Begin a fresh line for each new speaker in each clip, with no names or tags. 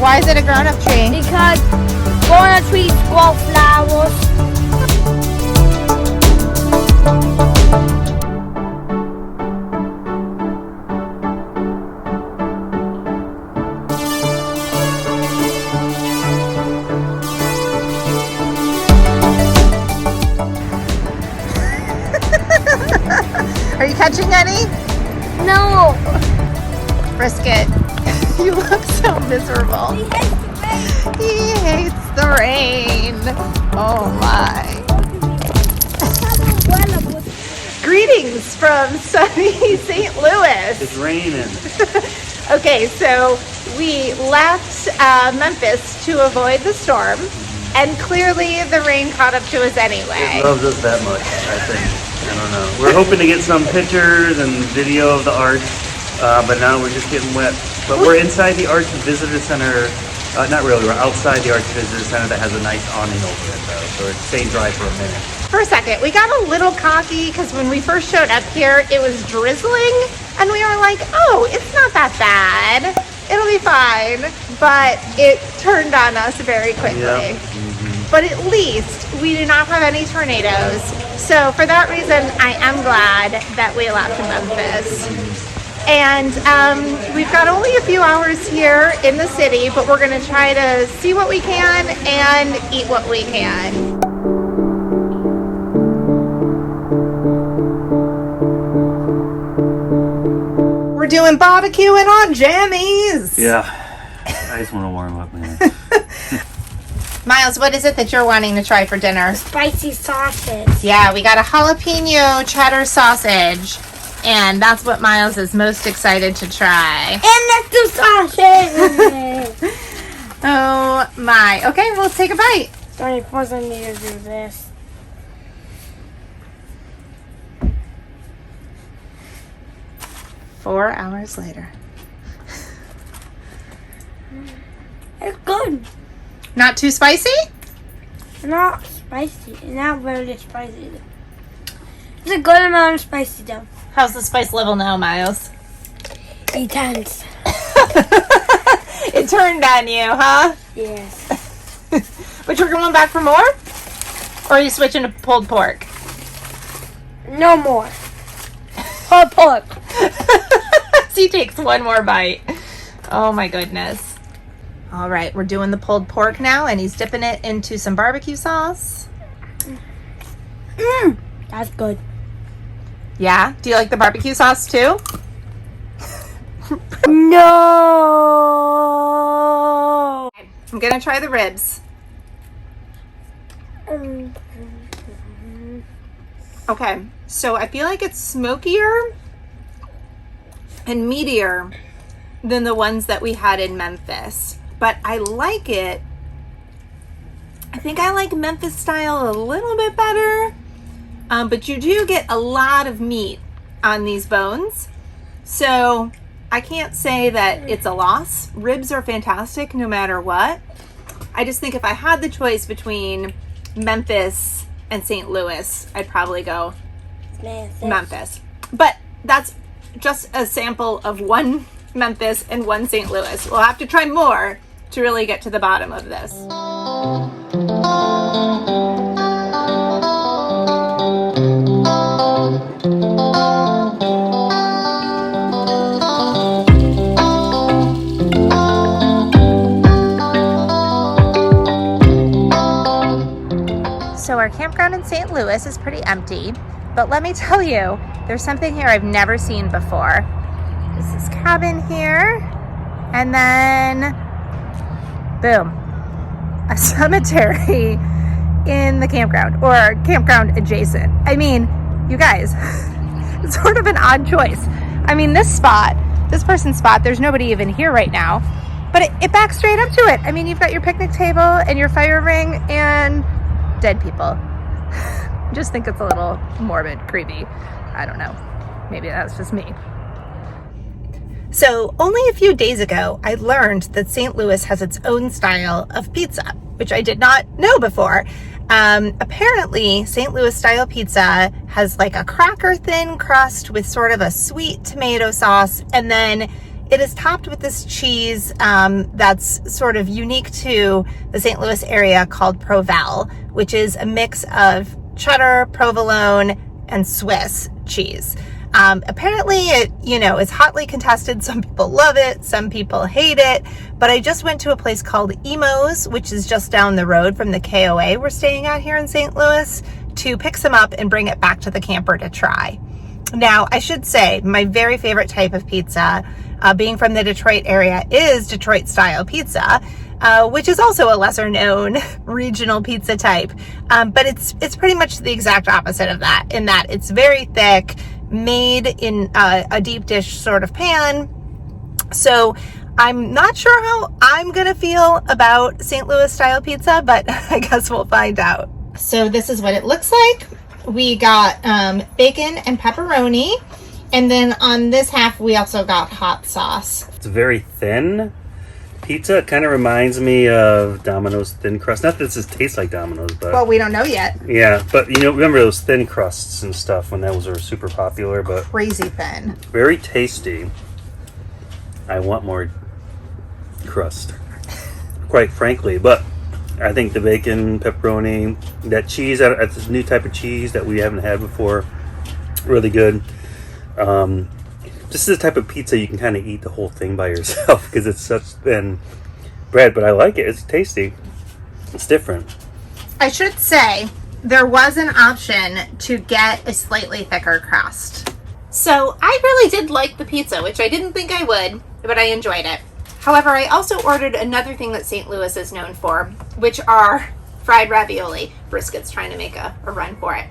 Why is it a grown-up tree?
Because grown-up trees grow flowers.
Are you catching any?
No.
Brisket, you look so miserable. He hates the rain. Oh my. Greetings from sunny St. Louis.
It's raining.
Okay, so we left Memphis to avoid the storm, and clearly the rain caught up to us anyway.
It loves us that much, I think. I don't know. We're hoping to get some pictures and video of the arch, but now we're just getting wet. But we're inside the Arch Visitor Center. Not really, we're outside the Arch Visitor Center that has a nice awning over it though, so it's staying dry for a minute.
For a second, we got a little cocky because when we first showed up here, it was drizzling, and we were like, oh, it's not that bad. It'll be fine. But it turned on us very quickly.
Yep.
But at least we do not have any tornadoes. So for that reason, I am glad that we left Memphis. And we've got only a few hours here in the city, but we're going to try to see what we can and eat what we can. We're doing barbecuing on jammies.
Yeah, I just want to warm up, man.
Miles, what is it that you're wanting to try for dinner?
Spicy sausage.
Yeah, we got a jalapeno cheddar sausage, and that's what Miles is most excited to try.
And let's do sausage.
Oh my. Okay, we'll take a bite.
Sorry, first I need to do this.
Four hours later.
It's good.
Not too spicy?
Not spicy. Not really spicy. It's a good amount of spicy though.
How's the spice level now, Miles?
Intense.
It turned on you, huh?
Yes.
But you're going back for more? Or are you switching to pulled pork?
No more. Pulled pork.
He takes one more bite. Oh my goodness. All right, we're doing the pulled pork now, and he's dipping it into some barbecue sauce.
That's good.
Yeah? Do you like the barbecue sauce too?
No.
I'm gonna try the ribs. Okay, so I feel like it's smokier and meatier than the ones that we had in Memphis. But I like it. I think I like Memphis style a little bit better. But you do get a lot of meat on these bones. So I can't say that it's a loss. Ribs are fantastic no matter what. I just think if I had the choice between Memphis and St. Louis, I'd probably go Memphis. But that's just a sample of one Memphis and one St. Louis. We'll have to try more to really get to the bottom of this. So our campground in St. Louis is pretty empty, but let me tell you, there's something here I've never seen before. There's this cabin here, and then boom, a cemetery in the campground, or campground adjacent. I mean, you guys, it's sort of an odd choice. I mean, this person's spot, there's nobody even here right now, but it backs straight up to it. I mean, you've got your picnic table and your fire ring and dead people. I just think it's a little morbid, creepy. I don't know. Maybe that's just me. So only a few days ago, I learned that St. Louis has its own style of pizza, which I did not know before. Apparently, St. Louis style pizza has like a cracker thin crust with sort of a sweet tomato sauce, and then It is topped with this cheese that's sort of unique to the St. Louis area called Provel, which is a mix of cheddar, provolone, and Swiss cheese. Apparently it, is hotly contested. Some people love it, some people hate it, but I just went to a place called Emo's, which is just down the road from the KOA we're staying at here in St. Louis, to pick some up and bring it back to the camper to try. Now, I should say my very favorite type of pizza, being from the Detroit area, is Detroit style pizza, which is also a lesser known regional pizza type. But it's pretty much the exact opposite of that, in that it's very thick, made in a deep dish sort of pan. So I'm not sure how I'm gonna feel about St. Louis style pizza, but I guess we'll find out. So this is what it looks like. We got bacon and pepperoni, and then on this half we also got hot sauce.
It's very thin pizza. It kind of reminds me of Domino's thin crust. Not that this tastes like Domino's, but...
Well, we don't know yet.
Yeah, but remember those thin crusts and stuff when those were super popular, but...
Crazy thin.
Very tasty. I want more crust, quite frankly, but I think the bacon, pepperoni, that cheese, that's this new type of cheese that we haven't had before, really good. This is the type of pizza you can kind of eat the whole thing by yourself because it's such thin bread, but I like it. It's tasty. It's different.
I should say there was an option to get a slightly thicker crust. So I really did like the pizza, which I didn't think I would, but I enjoyed it. However, I also ordered another thing that St. Louis is known for, which are fried ravioli. Brisket's trying to make a run for it.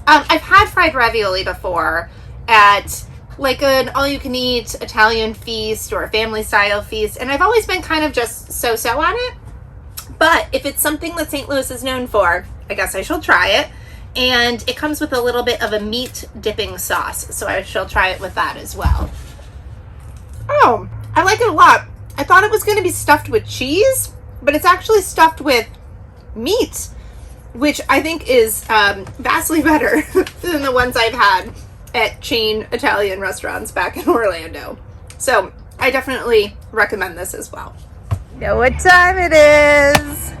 I've had fried ravioli before at like an all-you-can-eat Italian feast or a family-style feast, and I've always been kind of just so-so on it. But if it's something that St. Louis is known for, I guess I shall try it. And it comes with a little bit of a meat dipping sauce, so I shall try it with that as well. Oh, I like it a lot. I thought it was going to be stuffed with cheese, but it's actually stuffed with meat, which I think is vastly better than the ones I've had at chain Italian restaurants back in Orlando. So I definitely recommend this as well. You know what time it is?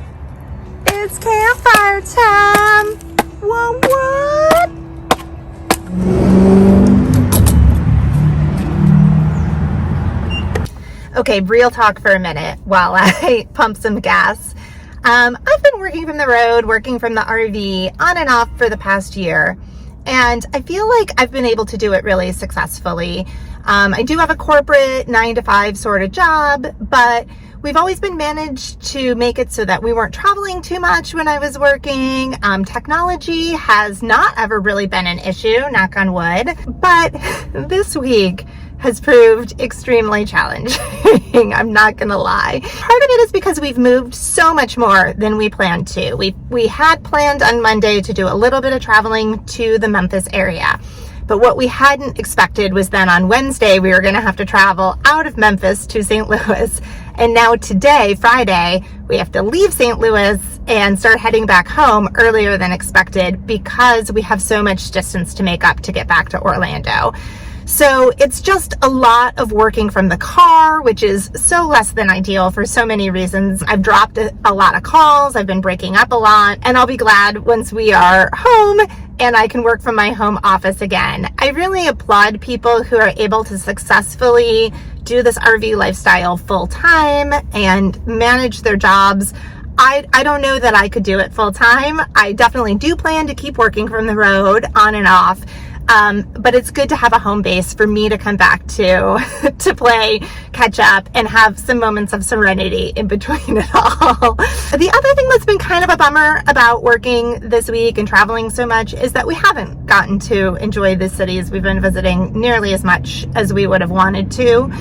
It's campfire time. What? Okay, real talk for a minute while I pump some gas. I've been working from the road, working from the RV on and off for the past year. And I feel like I've been able to do it really successfully. I do have a corporate 9-to-5 sort of job, but we've always been managed to make it so that we weren't traveling too much when I was working. Technology has not ever really been an issue, knock on wood, but this week has proved extremely challenging. I'm not gonna lie. Part of it is because we've moved so much more than we planned to. We had planned on Monday to do a little bit of traveling to the Memphis area. But what we hadn't expected was then on Wednesday, we were gonna have to travel out of Memphis to St. Louis. And now today, Friday, we have to leave St. Louis and start heading back home earlier than expected because we have so much distance to make up to get back to Orlando. So it's just a lot of working from the car, which is so less than ideal for so many reasons. I've dropped a lot of calls, I've been breaking up a lot, and I'll be glad once we are home and I can work from my home office again. I really applaud people who are able to successfully do this RV lifestyle full time and manage their jobs. I don't know that I could do it full time. I definitely do plan to keep working from the road on and off. But it's good to have a home base for me to come back to play catch up and have some moments of serenity in between it all. The other thing that's been kind of a bummer about working this week and traveling so much is that we haven't gotten to enjoy the cities we've been visiting nearly as much as we would have wanted to.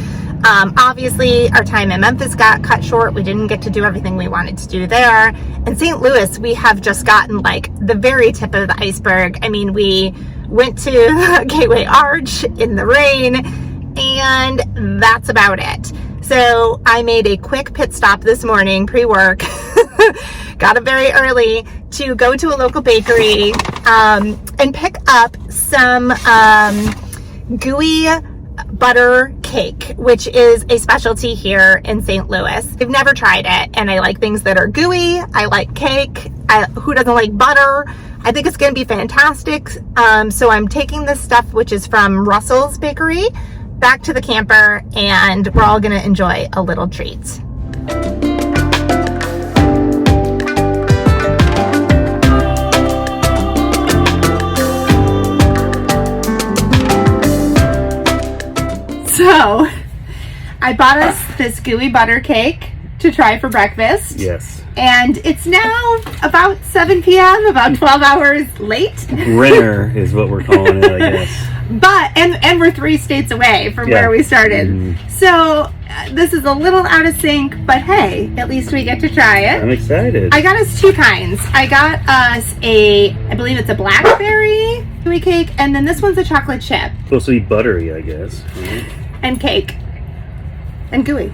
Obviously, our time in Memphis got cut short. We didn't get to do everything we wanted to do there. In St. Louis, we have just gotten like the very tip of the iceberg. I mean, we went to Gateway Arch in the rain, and that's about it. So I made a quick pit stop this morning, pre-work, got up very early to go to a local bakery and pick up some gooey butter cake, which is a specialty here in St. Louis. I've never tried it, and I like things that are gooey. I like cake. Who doesn't like butter? I think it's going to be fantastic. So I'm taking this stuff, which is from Russell's Bakery, back to the camper, and we're all going to enjoy a little treat. So I bought us this gooey butter cake to try for breakfast.
Yes.
And it's now about 7 p.m., about 12 hours late.
Winter is what we're calling it, I guess.
But, and we're 3 states away from where we started. So this is a little out of sync, but hey, at least we get to try it.
I'm excited.
I got us 2 kinds. I got us I believe it's a blackberry gooey cake, and then this one's a chocolate chip.
Supposed to be buttery, I guess.
And cake. And gooey.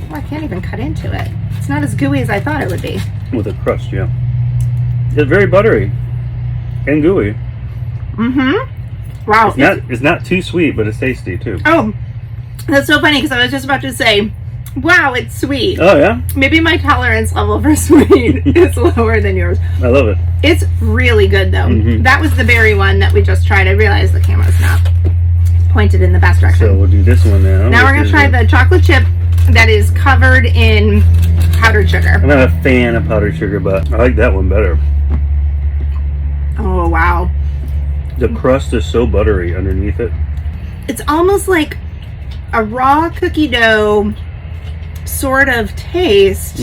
Oh, I can't even cut into it. It's not as gooey as I thought it would be.
With a crust, yeah. It's very buttery and gooey.
Mm-hmm. Wow.
It's not too sweet, but it's tasty too.
Oh, that's so funny because I was just about to say, wow, it's sweet.
Oh, yeah?
Maybe my tolerance level for sweet is lower than yours.
I love it.
It's really good, though.
Mm-hmm.
That was the berry one that we just tried. I realized the camera's not pointed in the best direction.
So we'll do this one now.
Now we're going to try the chocolate chip that is covered in powdered sugar.
I'm not a fan of powdered sugar, but I like that one better.
Oh, wow.
The crust is so buttery underneath it.
It's almost like a raw cookie dough sort of taste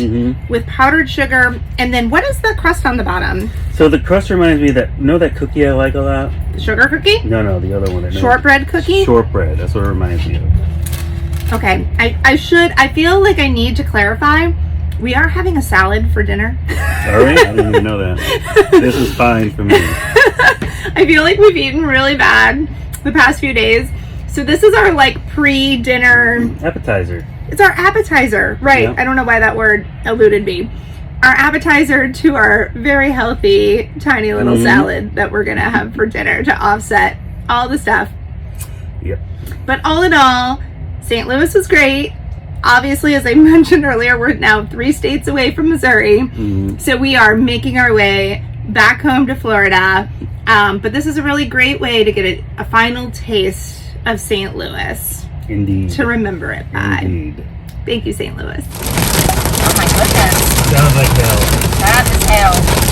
with powdered sugar. And then what is the crust on the bottom?
So the crust reminds me of that cookie I like a lot?
The sugar cookie?
No, the other one.
Shortbread cookie?
Shortbread, that's what it reminds me of.
Okay, I feel like I need to clarify. We are having a salad for dinner.
All right, I didn't even know that. This is fine for me.
I feel like we've eaten really bad the past few days. So this is our pre-dinner
appetizer.
It's our appetizer, right? Yeah. I don't know why that word eluded me. Our appetizer to our very healthy, tiny little salad that we're gonna have for dinner to offset all the stuff.
Yep.
But all in all, St. Louis was great. Obviously, as I mentioned earlier, we're now 3 states away from Missouri. So we are making our way back home to Florida. But this is a really great way to get a final taste of St. Louis.
Indeed.
To remember it by.
Indeed.
Thank you, St. Louis. Oh my goodness.
Sounds like hell.
That is hell.